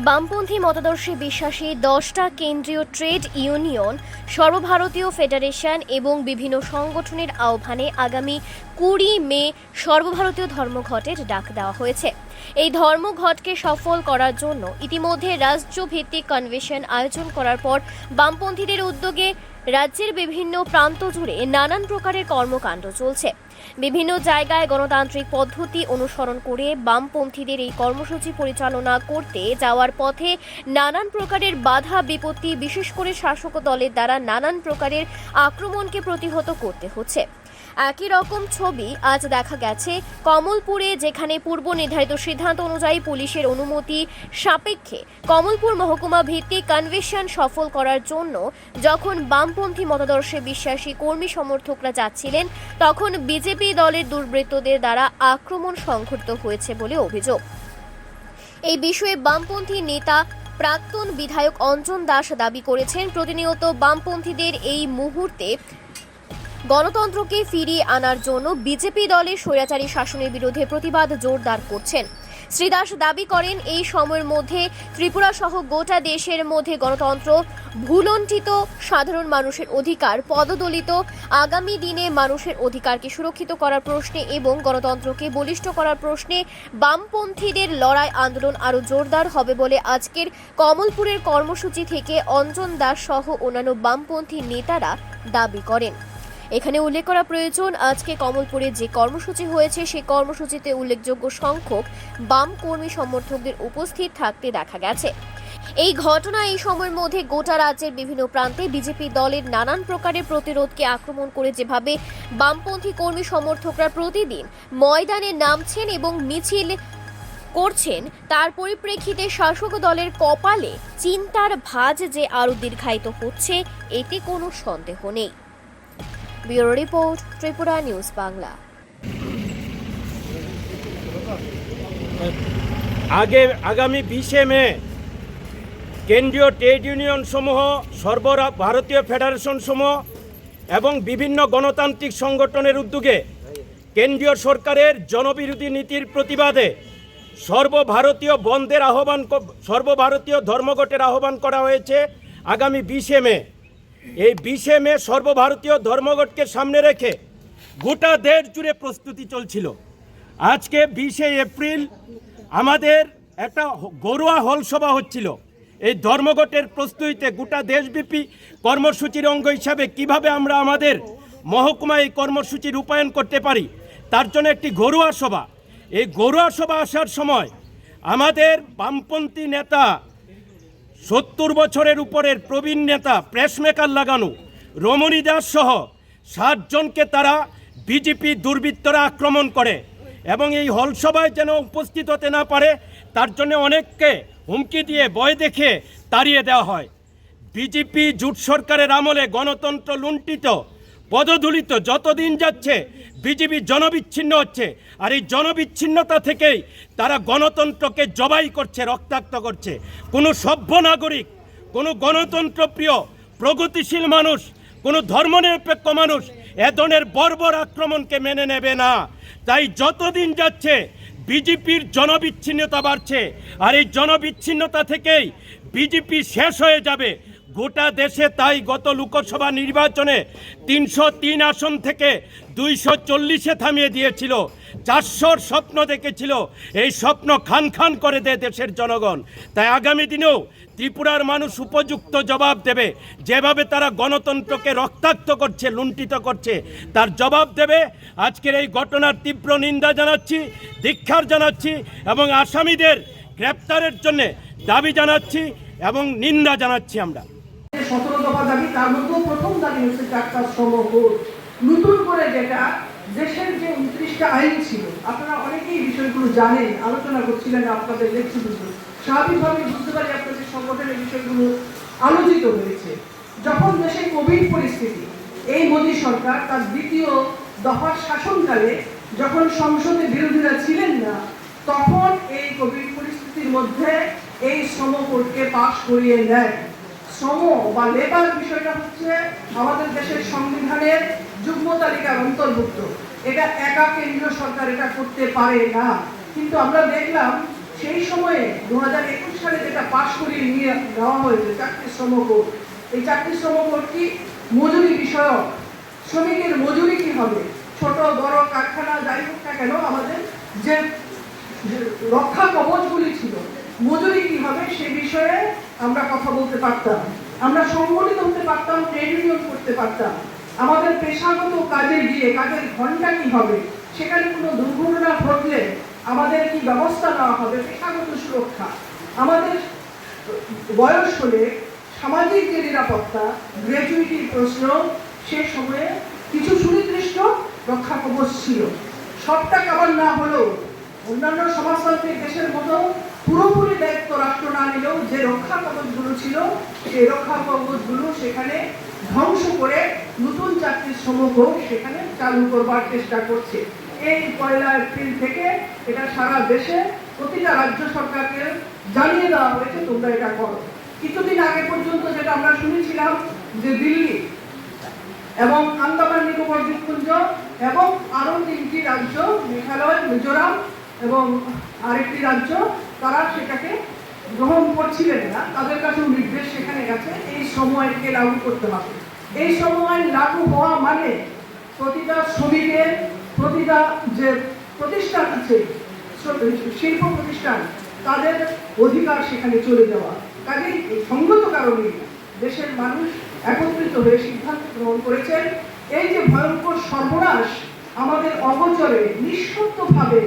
বামপন্থী মতাদর্শে বিশ্বাসী 10টা কেন্দ্রীয় ট্রেড ইউনিয়ন, সর্বভারতীয় ফেডারেশন এবং বিভিন্ন সংগঠনের আহ্বানে আগামী 20 মে সর্বভারতীয় ধর্মঘটের ডাক দেওয়া হয়েছে। এই ধর্মঘটকে সফল করার জন্য ইতিমধ্যে রাজ্যভিত্তিক কনভেনশন আয়োজন করার পর বামপন্থীদের উদ্যোগে রাজ্যের বিভিন্ন প্রান্ত জুড়ে নানান প্রকারের কর্মকাণ্ড চলছে। বিভিন্ন জায়গায় গণতান্ত্রিক পদ্ধতি অনুসরণ করে বামপন্থীদের এই কর্মসূচি পরিচালনা করতে যাওয়ার পথে নানান প্রকারের বাধা বিপত্তি, বিশেষ করে শাসক দলের দ্বারা নানান প্রকারের আক্রমণকে প্রতিহত করতে হচ্ছে। একই রকম ছবি আজ দেখা গেছে কমলপুরে, যেখানে পূর্ব নির্ধারিত সিদ্ধান্ত অনুযায়ী পুলিশের অনুমতি সাপেক্ষে কমলপুর মহকুমা ভিত্তিক কনভেনশন সফল করার জন্য যখন বামপন্থী মতাদর্শে বিশ্বাসী কর্মী সমর্থকরা যাচ্ছিলেন, তখন বিজেপি দলের দুর্বৃত্তদের দ্বারা আক্রমণ সংঘটিত হয়েছে বলে অভিযোগ। এই বিষয়ে বামপন্থী নেতা প্রাক্তন বিধায়ক অঞ্জন দাস দাবি করেছেন, প্রতিনিয়ত বামপন্থীদের এই মুহূর্তে গণতন্ত্রকে ফিরিয়ে আনার জন্য বিজেপি দলের স্বৈরাচারী শাসনের বিরুদ্ধে প্রতিবাদ জোরদার করছেন। শ্রী দাস দাবি করেন, এই সময়ের মধ্যে ত্রিপুরা সহ গোটা দেশের মধ্যে গণতন্ত্র ভুলণ্ঠিত, সাধারণ মানুষের অধিকার পদদলিত। আগামী দিনে মানুষের অধিকারকে সুরক্ষিত করার প্রশ্নে এবং গণতন্ত্রকে বলিষ্ঠ করার প্রশ্নে বামপন্থীদের লড়াই আন্দোলন আরও জোরদার হবে বলে আজকের কমলপুরের কর্মসূচি থেকে অঞ্জন দাস সহ অন্যান্য বামপন্থী নেতারা দাবি করেন। এখানে উল্লেখ করা প্রয়োজন, আজকে কমলপুরে যে কর্মসূচি হয়েছে সেই কর্মসূচিতে উল্লেখযোগ্য সংখ্যক বাম কর্মী সমর্থকদের উপস্থিত থাকতে দেখা গেছে। এই ঘটনা এই সময়ের মধ্যে গোটা রাজ্যের বিভিন্ন প্রান্তে বিজেপি দলের নানান প্রকারের প্রতিরোধকে আক্রমণ করে যেভাবে বামপন্থী কর্মী সমর্থকরা প্রতিদিন ময়দানে নামছেন এবং মিছিল করছেন, তার পরিপ্রেক্ষিতে শাসক দলের কপালে চিন্তার ভাঁজ যে আরও দীর্ঘায়িত হচ্ছে, এতে কোনো সন্দেহ নেই। Bureau report, Tripura news Bangla. আগামী 20 মে কেন্দ্রীয় ট্রেড ইউনিয়ন সমূহ, সর্বভারতীয় ফেডারেশন সমূহ এবং বিভিন্ন গণতান্ত্রিক সংগঠনের উদ্যোগে কেন্দ্রীয় সরকারের জনবিরোধী নীতির প্রতিবাদে সর্বভারতীয় ধর্মঘটের আহ্বান করা হয়েছে আগামী 20 মে। এই 20 মে সর্বভারতীয় ধর্মঘটকে সামনে রেখে গোটা দেশ জুড়ে প্রস্তুতি চলছিল। আজকে 20 এপ্রিল আমাদের একটা গড়ুয়া হল সভা হচ্ছিল। এই ধর্মঘটের প্রস্তুতিতে গোটা দেশব্যাপী কর্মসূচির অঙ্গ হিসাবে কিভাবে আমরা আমাদের মহকুমায় এই কর্মসূচি রূপায়ণ করতে পারি, তার জন্য একটি ঘরোয়া সভা। এই ঘরোয়া সভা আসার সময় আমাদের বামপন্থী নেতা, 70 বছরের উপরের প্রবীণ নেতা, প্রেসমেকার লাগানো রমণী দাস সহ 7 জনকে তারা বিজেপি দুর্বৃত্তরা আক্রমণ করে এবং এই হলসভায় যেন উপস্থিত হতে না পারে তার জন্য অনেককে হুমকি দিয়ে, ভয় দেখে তাড়িয়ে দেওয়া হয়। বিজেপি জোট সরকারের আমলে গণতন্ত্র লুণ্ঠিত, পদদলিত, যতদিন যাচ্ছে বিজেপি জনবিচ্ছিন্ন হচ্ছে। আর এই জনবিচ্ছিন্নতা থেকেই তারা গণতন্ত্রকে জবাই করছে, রক্তাক্ত করছে। কোনো সভ্য নাগরিক, কোনো গণতন্ত্রপ্রিয় প্রগতিশীল মানুষ, কোনো ধর্মনিরপেক্ষ মানুষ এ ধরনের বর্বর আক্রমণকে মেনে নেবে না। তাই যতদিন যাচ্ছে বিজেপির জনবিচ্ছিন্নতা বাড়ছে, আর এই জনবিচ্ছিন্নতা থেকেই বিজেপি শেষ হয়ে যাবে গোটা দেশে। তাই গত লোকসভা নির্বাচনে 303 আসন থেকে 240-এ থামিয়ে দিয়েছিল। 400-র স্বপ্ন দেখেছিল, এই স্বপ্ন খান খান করে দেয় দেশের জনগণ। তাই আগামী দিনেও ত্রিপুরার মানুষ উপযুক্ত জবাব দেবে। যেভাবে তারা গণতন্ত্রকে রক্তাক্ত করছে, লুণ্ঠিত করছে, তার জবাব দেবে। আজকের এই ঘটনার তীব্র নিন্দা জানাচ্ছি, ধিক্কার জানাচ্ছি এবং আসামিদের গ্রেপ্তারের জন্য দাবি জানাচ্ছি এবং নিন্দা জানাচ্ছি। আমরা 17 দফা দাবি, তার মধ্যে প্রথম দাবি হচ্ছে ডাক্তার সমকোর নতুন করে যেটা দেশের যে 29টা আইন ছিল, আপনারা অনেকেই বিষয়গুলো জানেন, আলোচনা করছিলেন আপনাদের লেকচারগুলো। স্বাভাবিকভাবে বুঝতে পারি আপনাদের সংগঠনের বিষয়গুলো আলোচিত হয়েছে। যখন দেশে কোভিড পরিস্থিতি, এই মোদী সরকার তার দ্বিতীয় দফার শাসনকালে যখন সংসদে বিরোধীরা ছিলেন না, তখন এই কোভিড পরিস্থিতির মধ্যে এই সমকোরকে পাশ করিয়ে নেয়। শ্রম বা লেবার বিষয়টা হচ্ছে আমাদের দেশের সংবিধানের যুগ্ম তালিকার অন্তর্ভুক্ত। এটা একা কেন্দ্রীয় সরকার এটা করতে পারে না। কিন্তু আমরা দেখলাম সেই সময়ে 2021 সালে যেটা পাশ করিয়ে নিয়ে দেওয়া হয়েছে 4টি শ্রম কোড, এই 4টি শ্রম কোড কি মজুরি বিষয়ক, শ্রমিকের মজুরি কি হবে, ছোট বড় কারখানা যাই হোক না কেন আমাদের যে রক্ষা কবচগুলি ছিল, মজুরি কি হবে সে বিষয়ে আমরা কথা বলতে পারতাম, আমরা সংগঠিত হতে পারতাম, ট্রেড ইউনিয়ন করতে পারতাম, আমাদের পেশাগত কাজে গিয়ে কাজের ঘন্টা কি হবে, সেখানে কোনো দুর্ঘটনা ঘটলে আমাদের কি ব্যবস্থা নেওয়া হবে, পেশাগত সুরক্ষা, আমাদের বয়স হলে সামাজিক যে নিরাপত্তা, গ্র্যাচুইটির প্রশ্ন, সে সময়ে কিছু সুনির্দিষ্ট রক্ষা কবচ ছিল। সবটা কাভার না হলেও অন্যান্য সমাজতান্ত্রিক দেশের মতো পুরোপুরি দায়িত্ব রাষ্ট্র না নিলেও যে রক্ষা কবচগুলো ছিল সেই রক্ষা কবচগুলো সেখানে ধ্বংস করে নতুন 4টি শ্রম কোড সেখানে চালু করবার চেষ্টা করছে। এই 1 এপ্রিল থেকে এটা সারা দেশে প্রতিটা রাজ্য সরকারকে জানিয়ে দেওয়া হয়েছে তোমরা এটা করো। কিছুদিন আগে পর্যন্ত যেটা আমরা শুনেছিলাম যে দিল্লি এবং আন্দামান নিকোবর দ্বীপপুঞ্জ এবং আরো 3টি রাজ্য, মেঘালয়, মিজোরাম এবং আরেকটি রাজ্য, তারা সেটাকে গ্রহণ করছিলেন না, তাদের কাছেও নির্দেশ সেখানে গেছে এই শ্রম আইনকে লাগু করতে হবে। এই শ্রম আইন লাগু হওয়া মানে প্রতিটা শ্রমিকের, প্রতিটা যে প্রতিষ্ঠান আছে শিল্প প্রতিষ্ঠান, তাদের অধিকার সেখানে চলে যাওয়া। কাজেই এই সঙ্গত কারণে দেশের মানুষ একত্রিত হয়ে সিদ্ধান্ত গ্রহণ করেছেন এই যে ভয়ঙ্কর সর্বনাশ আমাদের অগোচরে নিঃশর্তভাবে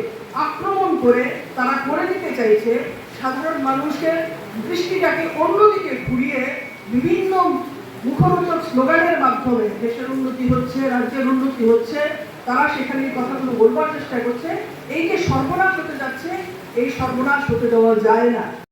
আক্রমণ করে তারা করে দিতে চাইছে, সাধারণ মানুষের দৃষ্টিটাকে অন্যদিকে ঘুরিয়ে বিভিন্ন মুখরোচক স্লোগানের মাধ্যমে দেশের উন্নতি হচ্ছে, রাজ্যের উন্নতি হচ্ছে, তারা সেখানে এই কথাগুলো বলবার চেষ্টা করছে। এই যে সর্বনাশ হতে যাচ্ছে, এই সর্বনাশ হতে দেওয়া যায় না।